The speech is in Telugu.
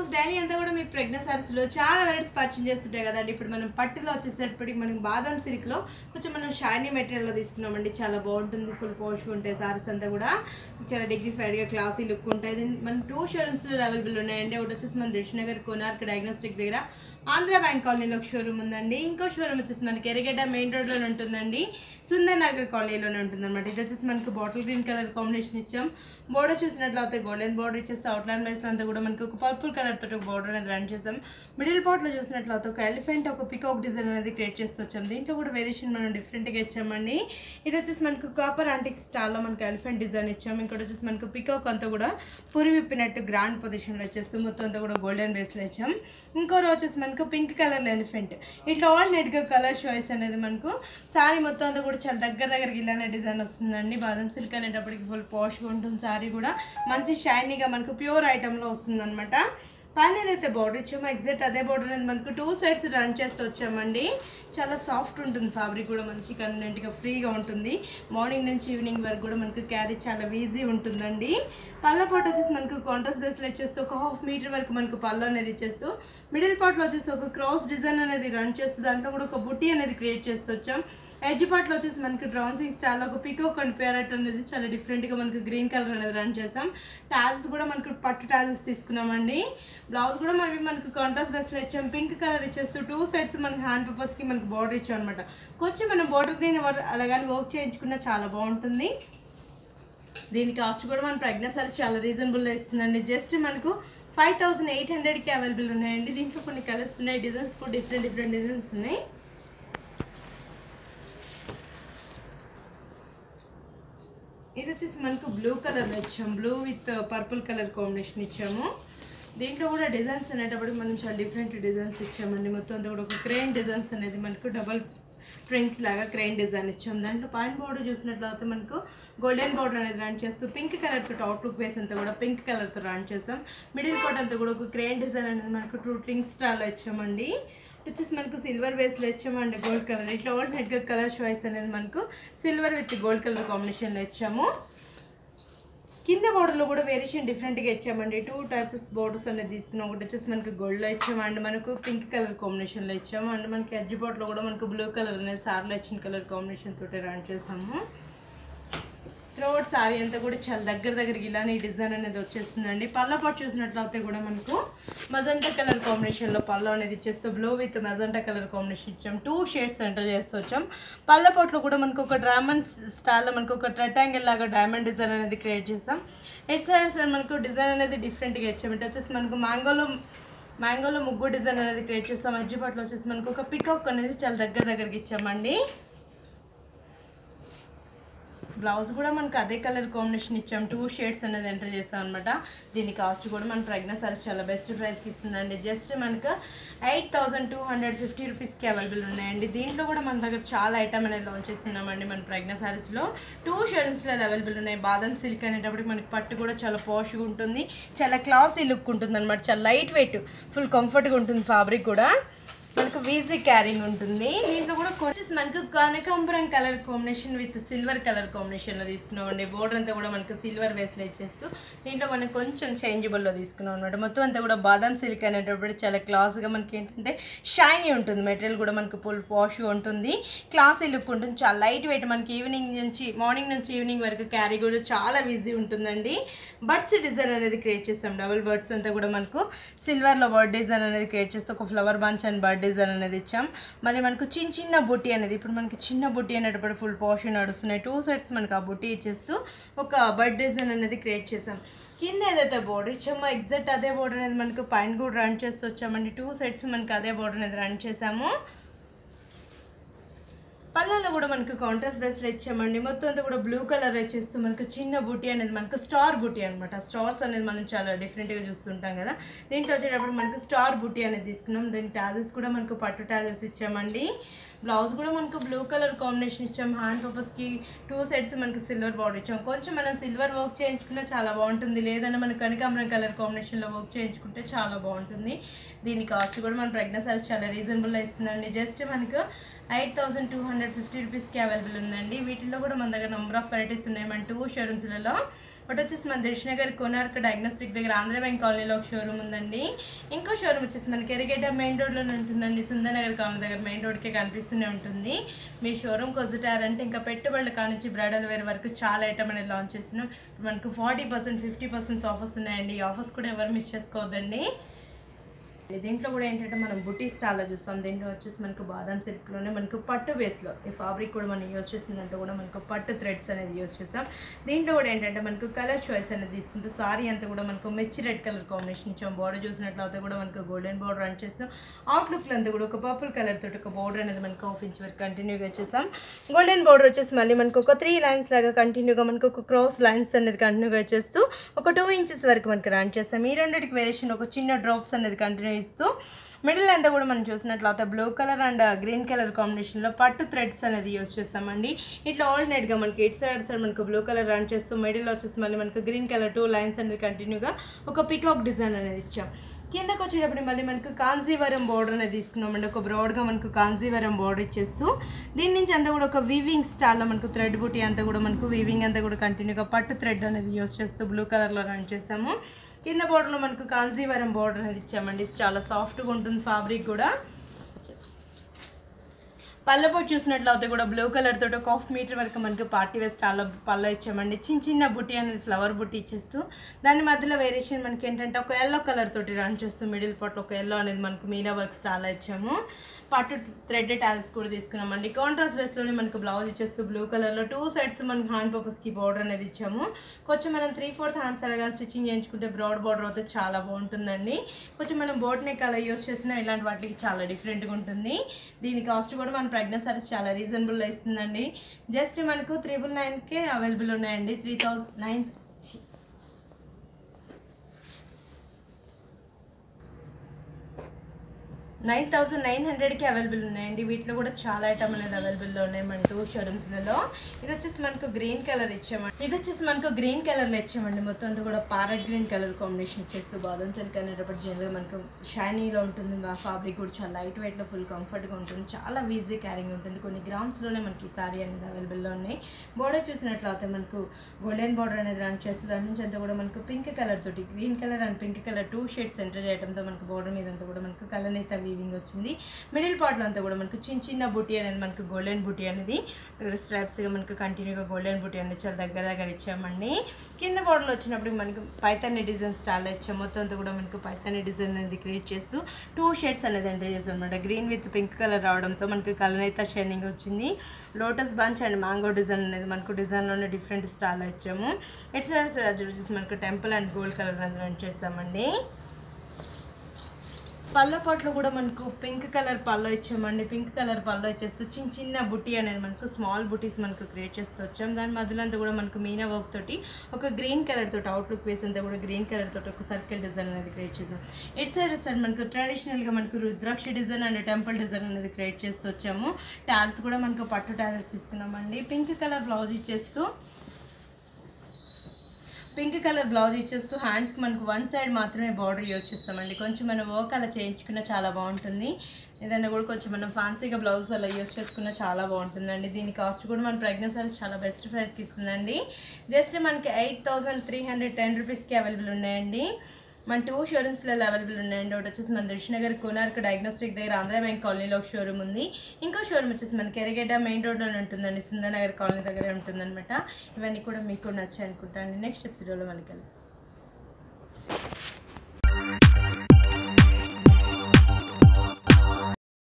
వ్యూవర్స్ డైలీ అంతా కూడా మీకు ప్రెగ్నెంట్ సారీస్లో చాలా వెరైటీస్ పర్చేజ్ చేస్తుంటాయి కదండి. ఇప్పుడు మనం పట్టులో వచ్చేసేటప్పటికి మనకి బాదం సిల్క్లో కొంచెం మనం షైనీ మెటీరియల్లో తీసుకున్నామండి. చాలా బాగుంటుంది, ఫుల్ పోష్గా ఉంటాయి సారీస్ అంతా కూడా చాలా డిగ్నిఫైడ్గా క్లాసీ లుక్ ఉంటాయి. మనం 2 షోరూమ్స్లో అవైలబుల్ ఉన్నాయండి. ఒకటి వచ్చేసి మన దిల్షునగర్ కోనార్క్ డయాగ్నోస్టిక్ దగ్గర ఆంధ్ర బ్యాంక్ కాలనీలో ఒక షోరూమ్ ఉందండి. ఇంకో షోరూమ్ వచ్చేసి మనకి ఎర్రగడ్డ మెయిన్ రోడ్లోనే ఉంటుందండి, సుందర్ నగర్ కాలనీలోనే ఉంటుంది అనమాట. ఇది వచ్చేసి మనకు బాటిల్ గ్రీన్ కలర్ కాంబినేషన్ ఇచ్చాం. బోర్డర్ చూసినట్లయితే గోల్డెన్ బోర్డర్ ఇచ్చేస్తే అవుట్లైన్ వైస్ అంతా కూడా మనకి ఒక పర్పుల్ కలర్ తోటి ఒక బోర్డర్ అనేది రన్ చేసాం. మిడిల్ పార్ట్లో చూసినట్లయితే ఒక ఎలిఫెంట్ ఒక పికాక్ డిజైన్ అనేది క్రియేట్ చేస్తూ వచ్చాం. దీంట్లో కూడా వేరియేషన్ మనం డిఫరెంట్గా ఇచ్చామండి. ఇది వచ్చేసి మనకు కాపర్ యాంటిక్ స్టాల్లో మనకి ఎలిఫెంట్ డిజైన్ ఇచ్చాం. ఇంకోటి వచ్చేసి మనకు పికాక్ అంతా కూడా పురి విప్పినట్టు గ్రాండ్ పొజిషన్లో వచ్చేస్తూ మొత్తం అంతా కూడా గోల్డెన్ బేస్లో ఇచ్చాం. ఇంకో రోజు వచ్చేసి మనకు పింక్ కలర్ ఎలిఫెంట్. ఇట్లా ఆల్టర్నేట్గా కలర్ చాయిస్ అనేది మనకు సారీ మొత్తం అంతా కూడా చాలా దగ్గరకి ఇలానే డిజైన్ వస్తుందండి. బాదం సిల్క్ అనేటప్పటికి ఫుల్ పాష్గా ఉంటుంది. సారీ కూడా మంచి షైనీగా మనకు ప్యూర్ ఐటెంలో వస్తుంది అనమాట. పైన ఏదైతే బార్డర్ ఇచ్చామో ఎగ్జాక్ట్ అదే బార్డర్ అనేది మనకు 2 సైడ్స్ రన్ చేస్తూ వచ్చామండి. చాలా సాఫ్ట్ ఉంటుంది, ఫ్యాబ్రిక్ కూడా మంచి కన్వీనియంట్గా ఫ్రీగా ఉంటుంది. మార్నింగ్ నుంచి ఈవినింగ్ వరకు కూడా మనకు క్యారీ చాలా ఈజీ ఉంటుందండి. పళ్ళ పాటు వచ్చేసి మనకు కాంట్రాస్ట్ బేస్లో ఇచ్చేస్తూ ఒక 1/2 మీటర్ వరకు మనకు పళ్ళు అనేది ఇచ్చేస్తూ మిడిల్ పార్ట్లో వచ్చేసి ఒక క్రాస్ డిజైన్ అనేది రన్ చేస్తూ దాంట్లో కూడా ఒక బుట్టి అనేది క్రియేట్ చేస్తూ వచ్చాం. ఎడ్జ్ పార్ట్లో వచ్చేసి మనకి డ్రాన్సింగ్ స్టైల్లో ఒక పికాక్ అండ్ ప్యారెట్ అనేది చాలా డిఫరెంట్గా మనకు గ్రీన్ కలర్ అనేది రన్ చేసాం. టాజెస్ కూడా మనకు పట్టు టాజెస్ తీసుకున్నామండి. బ్లౌజ్ కూడా మనకు కాంట్రాస్ట్ బేస్లో ఇచ్చాం. పింక్ కలర్ ఇచ్చేస్తూ 2 సైడ్స్ మనకి హ్యాండ్ పర్పస్కి మనకు బార్డర్ ఇచ్చాం అనమాట. కొంచెం మనం బార్డర్ గ్రీన్ అలాగని వర్క్ చేయించుకున్నా చాలా బాగుంటుంది. దీని కాస్ట్ కూడా మన ప్రెగ్నెంట్ సారీస్ చాలా రీజనబుల్గా ఇస్తుందండి. జస్ట్ మనకు 5800కి అవైలబుల్ ఉన్నాయండి. దీంట్లో కొన్ని కలర్స్ ఉన్నాయి, డిజైన్స్ కూడా డిఫరెంట్ డిజైన్స్ ఉన్నాయి. ఇది వచ్చేసి మనకు బ్లూ కలర్లో ఇచ్చాము, blue with purple colour combination ఇచ్చాము. దీంట్లో కూడా డిజైన్స్ అనేటప్పటికి మనం చాలా డిఫరెంట్ డిజైన్స్ ఇచ్చామండి. మొత్తం అంతా కూడా ఒక క్రెయిన్ డిజైన్స్ అనేది మనకు డబల్ ప్రింట్స్ లాగా క్రెయిన్ డిజైన్ ఇచ్చాము. దాంట్లో పైన బోర్డర్ చూసినట్లయితే మనకు గోల్డెన్ బోర్డర్ అనేది రన్ చేస్తూ పింక్ కలర్ తోటి అవుట్లుక్ బేస్ అంతా కూడా పింక్ కలర్తో రన్ చేసాం. మిడిల్ పార్ట్ అంతా కూడా ఒక క్రెయిన్ డిజైన్ అనేది మనకు 2 రింగ్ స్టాల్లో ఇచ్చామండి. వచ్చేసి మనకు సిల్వర్ బేస్లో ఇచ్చామండి, గోల్డ్ కలర్. ఇట్లా ఆల్టర్నేట్గా కలర్ చాయిస్ అనేది మనకు సిల్వర్ విత్ గోల్డ్ కలర్ కాంబినేషన్లో ఇచ్చాము. కింద బోర్డర్లో కూడా వేరియేషన్ డిఫరెంట్గా ఇచ్చామండి. 2 టైప్స్ బోర్డర్స్ అనేది తీసుకున్నాం. ఒకటి వచ్చేసి మనకు గోల్డ్లో ఇచ్చాము అండ్ మనకు పింక్ కలర్ కాంబినేషన్లో ఇచ్చాము. అండ్ మనకి ఎడ్జ్ పార్ట్లో కూడా మనకు బ్లూ కలర్ అనేది సార్లో ఇచ్చిన కలర్ కాంబినేషన్ తోటి రన్ చేసాము. త్రోట్ సారీ అంతా కూడా చాలా దగ్గరకి ఇలానే ఈ డిజైన్ అనేది వచ్చేస్తుందండి. పళ్ళ పాటు చూసినట్లయితే కూడా మనకు మజంటా కలర్ కాంబినేషన్లో పళ్ళు అనేది ఇచ్చేస్తూ blue with magenta colour combination ఇచ్చాం. 2 షేడ్స్ ఎంటర్ చేస్తూ వచ్చాం. పళ్ళ పాటులో కూడా మనకు ఒక డైమండ్ స్టైల్లో మనకు ఒక రెక్టాంగిల్ లాగా డైమండ్ డిజైన్ అనేది క్రియేట్ చేస్తాం. ఎట్ సైడ్స్ మనకు డిజైన్ అనేది డిఫరెంట్గా ఇచ్చాం. ఇటు వచ్చేసి మనకు మ్యాంగోలో ముగ్గు డిజైన్ అనేది క్రియేట్ చేస్తాం. ఎడ్జ్ పార్ట్లో వచ్చేసి మనకు ఒక పికాక్ అనేది చాలా దగ్గరకి ఇచ్చామండి. బ్లౌజ్ కూడా మనకు అదే కలర్ కాంబినేషన్ ఇచ్చాం. 2 షేడ్స్ అనేది ఎంటర్ చేస్తాం అనమాట. దీని కాస్ట్ కూడా మన ప్రెగ్నెంట్ సారీస్ చాలా బెస్ట్ ప్రైస్కి ఇస్తుందండి. జస్ట్ మనకు 8250 రూపీస్కి అవైలబుల్ ఉన్నాయండి. దీంట్లో కూడా మన దగ్గర చాలా ఐటమ్ అనేది లాంచ్ చేస్తున్నామండి. మన ప్రెగ్నెంట్ సారీస్లో 2 షోరూమ్స్లో అవైలబుల్ ఉన్నాయి. బాదం సిల్క్ అనేటప్పటికి మనకి పట్టు కూడా చాలా పాష్గా ఉంటుంది, చాలా క్లాసీ లుక్ ఉంటుంది అనమాట. చాలా లైట్ వెయిట్, ఫుల్ కంఫర్ట్గా ఉంటుంది. ఫ్యాబ్రిక్ కూడా మనకు ఈజీ క్యారింగ్ ఉంటుంది. దీంట్లో కూడా కొంచెం మనకు కనకాంబరం colour combination with silver colour కాంబినేషన్లో తీసుకున్నామండి. బోర్డర్ అంతా కూడా మనకు సిల్వర్ బేస్లో ఇచ్చేస్తూ దీంట్లో మనం కొంచెం చేంజబుల్లో తీసుకున్నాం అనమాట. మొత్తం అంతా కూడా బాదం సిల్క్ అనేటప్పుడు చాలా క్లాస్గా మనకి ఏంటంటే షైనీ ఉంటుంది. మెటీరియల్ కూడా మనకు ఫుల్ పాష్గా ఉంటుంది, క్లాసీ లుక్ ఉంటుంది. చాలా లైట్ వెయిట్, మనకి మార్నింగ్ నుంచి ఈవినింగ్ వరకు క్యారీ కూడా చాలా ఈజీ ఉంటుందండి. బర్డ్స్ డిజైన్ అనేది క్రియేట్ చేస్తాం. డబుల్ బర్డ్స్ అంతా కూడా మనకు సిల్వర్లో బర్డ్ డిజైన్ అనేది క్రియేట్ చేస్తూ ఒక flower bunch and bird design అనేది ఇచ్చాం. మళ్ళీ మనకు చిన్న బుట్టి అనేది ఇప్పుడు మనకి చిన్న బుట్టి అనేటప్పుడు ఫుల్ పాష్ నడుస్తున్నాయి. 2 సైడ్స్ మనకు ఆ బుట్టి ఇచ్చేస్తూ ఒక బర్డ్ డిజైన్ అనేది క్రియేట్ చేసాం. కింద ఏదైతే బోర్డర్ ఇచ్చామో ఎగ్జాక్ట్ అదే బోర్డర్ అనేది మనకు పైన కూడా రన్ చేస్తూ వచ్చామండి. 2 సైడ్స్ మనకు అదే బోర్డర్ అనేది రన్ చేసాము. పళ్ళలో కూడా మనకు కాంట్రాస్ట్ బేస్లో ఇచ్చామండి. మొత్తం అంతా కూడా బ్లూ కలర్ వచ్చేస్తూ మనకు చిన్న బుట్టి అనేది మనకు స్టార్ బుట్టి అనమాట. స్టార్స్ అనేది మనం చాలా డిఫరెంట్గా చూస్తుంటాం కదా. దీంట్లో వచ్చేటప్పుడు మనకు స్టార్ బుట్టి అనేది తీసుకున్నాం. దీని టాజెస్ కూడా మనకు పట్టు టాజెస్ ఇచ్చామండి. బ్లౌజ్ కూడా మనకు బ్లూ కలర్ కాంబినేషన్ ఇచ్చాం. హ్యాండ్ పర్పస్కి 2 సైడ్స్ మనకు సిల్వర్ బార్డర్ ఇచ్చాం. కొంచెం మనం సిల్వర్ వర్క్ చేయించుకున్నా చాలా బాగుంటుంది, లేదన్నా మనకు కనకాంబరం కలర్ కాంబినేషన్లో వర్క్ చేయించుకుంటే చాలా బాగుంటుంది. దీని కాస్ట్ కూడా మన ప్రెగ్నెంట్ సారీస్ చాలా రీజనబుల్గా ఇస్తుందండి. జస్ట్ మనకు 8250 రూపీస్కి అవైలబుల్ ఉందండి. వీటిల్లో కూడా మన దగ్గర నెంబర్ ఆఫ్ వెరైటీస్ ఉన్నాయి మన 2 షోరూమ్స్లలో. ఒకటి వచ్చేసి మన దిల్షుఖ్నగర్ కోనార్క్ డయాగ్నోస్టిక్ దగ్గర ఆంధ్ర బ్యాంక్ కాలనీలో ఒక షోరూమ్ ఉందండి. ఇంకో షోరూమ్ వచ్చేసి మనకి ఎర్రగడ్డ మెయిన్ రోడ్లోనే ఉంటుందండి. సుందరనగర్ కాలనీ దగ్గర మెయిన్ రోడ్కే కనిపిస్తూనే ఉంటుంది. మీరు షోరూమ్కి వస్తారంటే ఇంకా పెట్టుబడుల కానించి బ్రైడల్ వేర్ వరకు చాలా ఐటమ్ అనేది లాంచ్ చేస్తున్నాం. మనకు 40% 50% ఆఫర్స్ ఉన్నాయండి. ఈ ఆఫర్స్ కూడా ఎవరు మిస్ చేసుకోవద్దండి. దీంట్లో కూడా ఏంటంటే మనం బుటీ స్టాల్లో చూస్తాం. దీంట్లో వచ్చేసి మనకు బాదం సిల్క్లోనే మనకు పట్టు బేస్లో ఈ ఫ్యాబ్రిక్ కూడా మనం యూజ్ చేసిందంతా కూడా మనకు పట్టు థ్రెడ్స్ అనేది యూజ్ చేస్తాం. దీంట్లో కూడా ఏంటంటే మనకు కలర్ చాయిస్ అనేది తీసుకుంటూ సారీ అంతా కూడా మనకు మెచ్చి రెడ్ కలర్ కాంబినేషన్ ఇచ్చాం. బార్డర్ చూసినట్లయితే కూడా మనకు గోల్డెన్ బార్డర్ రన్ చేస్తాం. అవుట్లుక్లో అంతా కూడా ఒక పర్పుల్ కలర్ తోటి ఒక బార్డర్ అనేది మనకు 1/2 ఇంచ్ వరకు కంటిన్యూగా వచ్చేసాం. గోల్డెన్ బార్డర్ వచ్చేసి మళ్ళీ మనకు ఒక 3 లైన్స్ లాగా కంటిన్యూగా మనకు ఒక క్రాస్ లైన్స్ అనేది కంటిన్యూగా వచ్చేస్తూ ఒక 2 ఇంచెస్ వరకు మనకు రన్ చేస్తాం. ఈ రెండింటికి వేరియేషన్ ఒక చిన్న డ్రాప్స్ అనేది కంటిన్యూ ఇస్తూ మిడిల్ అంతా కూడా మనం చూసినట్లయితే blue colour and green colour కాంబినేషన్లో పట్టు థ్రెడ్స్ అనేది యూజ్ చేస్తామండి. ఇట్లా ఆల్టర్నేట్గా మనకి ఇటు సైడ్ మనకు బ్లూ కలర్ రన్ చేస్తూ మిడిల్ వచ్చేసి మళ్ళీ మనకు గ్రీన్ కలర్ 2 లైన్స్ అనేది కంటిన్యూగా ఒక పికాక్ డిజైన్ అనేది ఇచ్చాం. కిందకు వచ్చేటప్పుడు మళ్ళీ మనకు కాంజీవరం బార్డర్ అనేది తీసుకున్నామండి. ఒక బ్రాడ్గా మనకు కాంజీవరం బార్డర్ ఇచ్చేస్తూ దీని నుంచి అంతా కూడా ఒక వీవింగ్ స్టైల్లో మనకు థ్రెడ్ బుటీ అంతా కూడా మనకు వీవింగ్ అంతా కూడా కంటిన్యూగా పట్టు థ్రెడ్ అనేది యూజ్ చేస్తూ బ్లూ కలర్లో రన్ చేసాము. కింద బోర్డర్లో మనకు కాంజీవరం బోర్డర్ అనేది ఇచ్చామండి. చాలా సాఫ్ట్గా ఉంటుంది ఫ్యాబ్రిక్ కూడా. పళ్ళపోటు చూసినట్లయితే కూడా బ్లూ కలర్ తోటి 1/2 మీటర్ వరకు మనకు పార్టీ వేర్ స్టైల్లో పళ్ళ ఇచ్చామండి. చిన్న బుట్టి అనేది ఫ్లవర్ బుట్టి ఇచ్చేస్తూ దాని మధ్యలో వేరియేషన్ మనకి ఏంటంటే ఒక ఎల్లో కలర్ తోటి రన్ చేస్తూ మిడిల్ పార్ట్లో ఒక ఎల్లో అనేది మనకు మీనా వర్క్ స్టైల్లో ఇచ్చాము. పట్టు థ్రెడ్ టాల్స్ కూడా తీసుకున్నామండి. కాంట్రాస్ట్ బేస్లోనే మనకు బ్లౌజ్ ఇచ్చేస్తూ బ్లూ కలర్లో 2 సైడ్స్ మనకు హ్యాండ్ పర్పస్కి బార్డర్ అనేది ఇచ్చాము. కొంచెం మనం 3/4 హ్యాండ్స్ అలాగా స్టిచ్చింగ్ చేయించుకుంటే బ్రాడ్ బార్డర్ అయితే చాలా బాగుంటుందండి. కొంచెం మనం బోట్ నెక్ అలా యూస్ చేసినా ఇలాంటి వాటికి చాలా డిఫరెంట్గా ఉంటుంది. దీని కాస్ట్ కూడా మన ప్రెగ్నెన్సీ సారీస్ చాలా రీజనబుల్లో ఇస్తుందండి. జస్ట్ మనకు 999కే అవైలబుల్ ఉన్నాయండి. 9,900కి అవైలబుల్ ఉన్నాయండి. వీటిలో కూడా చాలా ఐటమ్ అనేది అవైలబుల్లో ఉన్నాయి మన 2 షోరూమ్స్లలో. ఇది వచ్చేసి మనకు గ్రీన్ కలర్ ఇచ్చామండి. మొత్తం అంతా కూడా ప్యారెట్ గ్రీన్ కలర్ కాంబినేషన్ ఇచ్చేస్తూ బాదం సిల్క్ అనేటప్పుడు జనరల్గా మనకు షైనీలో ఉంటుంది. ఫ్యాబ్రిక్ కూడా చాలా లైట్ వెయిట్లో ఫుల్ కంఫర్ట్గా ఉంటుంది. చాలా ఈజీ క్యారింగ్ ఉంటుంది. కొన్ని గ్రామ్స్లోనే మనకి సారీ అనేది అవైలబుల్లో ఉన్నాయి. బోర్డర్ చూసినట్లయితే మనకు గోల్డెన్ బార్డర్ అనేది రన్ చేస్తుంది. దాని నుంచి అంతా కూడా మనకు పింక్ కలర్ తోటి green colour and pink colour 2 shades enter చేయడంతో మనకు బోర్డర్ మీద అంతా కూడా మనకు కలర్ అయితే వీవింగ్ వచ్చింది. మిడిల్ పార్ట్లో అంతా కూడా మనకు చిన్న బుటీ అనేది మనకు గోల్డెన్ బుటీ అనేది స్ట్రాప్స్గా మనకు కంటిన్యూగా గోల్డెన్ బుటీ అనేది చాలా దగ్గర ఇచ్చామండి. కింద బార్డర్లో వచ్చినప్పుడు మనకు పైతాని డిజైన్ స్టైల్లో ఇచ్చాము. మొత్తం అంతా కూడా మనకు పైతాని డిజైన్ అనేది క్రియేట్ చేస్తూ 2 షేడ్స్ అనేది ఎంటర్ చేస్తాం అనమాట. గ్రీన్ విత్ పింక్ కలర్ రావడంతో మనకు కలర్ అయితే షైనింగ్ వచ్చింది. Lotus bunch and mango design అనేది మనకు డిజైన్లోనే డిఫరెంట్ స్టైల్లో ఇచ్చాము. ఇటు సైడ్ వచ్చేసి మనకు టెంపుల్ అండ్ గోల్డ్ కలర్ అనేది రన్ చేస్తామండి. పళ్ళ పాట్లో కూడా మనకు పింక్ కలర్ పళ్ళ ఇచ్చామండి. పింక్ కలర్ పళ్ళ ఇచ్చేస్తూ చిన్న బుట్టి అనేది మనకు స్మాల్ బుటీస్ మనకు క్రియేట్ చేస్తూ వచ్చాం. దాని మధ్యలో అంతా కూడా మనకు మీనా వర్క్ తోటి ఒక గ్రీన్ కలర్ తోటి అవుట్లుక్ వేసేంతా కూడా గ్రీన్ కలర్ తోటి ఒక సర్కిల్ డిజైన్ అనేది క్రియేట్ చేసాం. ఇటు సైడ్ మనకు ట్రెడిషనల్గా మనకు రుద్రాక్ష డిజైన్ అండ్ టెంపుల్ డిజైన్ అనేది క్రియేట్ చేస్తూ వచ్చాము. టాల్స్ కూడా మనకు పట్టు టాల్స్ తీసుకున్నామండి. పింక్ కలర్ బ్లౌజ్ ఇచ్చేస్తూ హ్యాండ్స్కి మనకు 1 సైడ్ మాత్రమే బార్డర్ యూజ్ చేస్తామండి. కొంచెం మనం వర్క్ అలా చేయించుకున్నా చాలా బాగుంటుంది. ఏదైనా కూడా కొంచెం మనం ఫ్యాన్సీగా బ్లౌజ్ అలా యూజ్ చేసుకున్నా చాలా బాగుంటుందండి. దీని కాస్ట్ కూడా మన ప్రెగ్నెన్సీ చాలా బెస్ట్ ప్రైస్కి ఇస్తుందండి. జస్ట్ మనకి 8,310 రూపీస్కి అవైలబుల్ ఉన్నాయండి. మన 2 షోరూమ్స్లలో అవైలబుల్ ఉన్నాయండి. ఒకటి వచ్చేసి మన దిల్షుఖ్నగర్ కోనార్క్ డయాగ్నోస్టిక్ దగ్గర ఆంధ్ర బ్యాంక్ కాలనీలో ఒక షోరూమ్ ఉంది. ఇంకో షోరూమ్ వచ్చేసి మనకి ఎర్రగడ్డ మెయిన్ రోడ్లోనే ఉంటుందండి. సుందరనగర్ కాలనీ దగ్గర ఉంటుందన్నమాట. ఇవన్నీ కూడా మీకు నచ్చాయి అనుకుంటాను. నెక్స్ట్ ఎపిసోడ్లో మళ్ళీ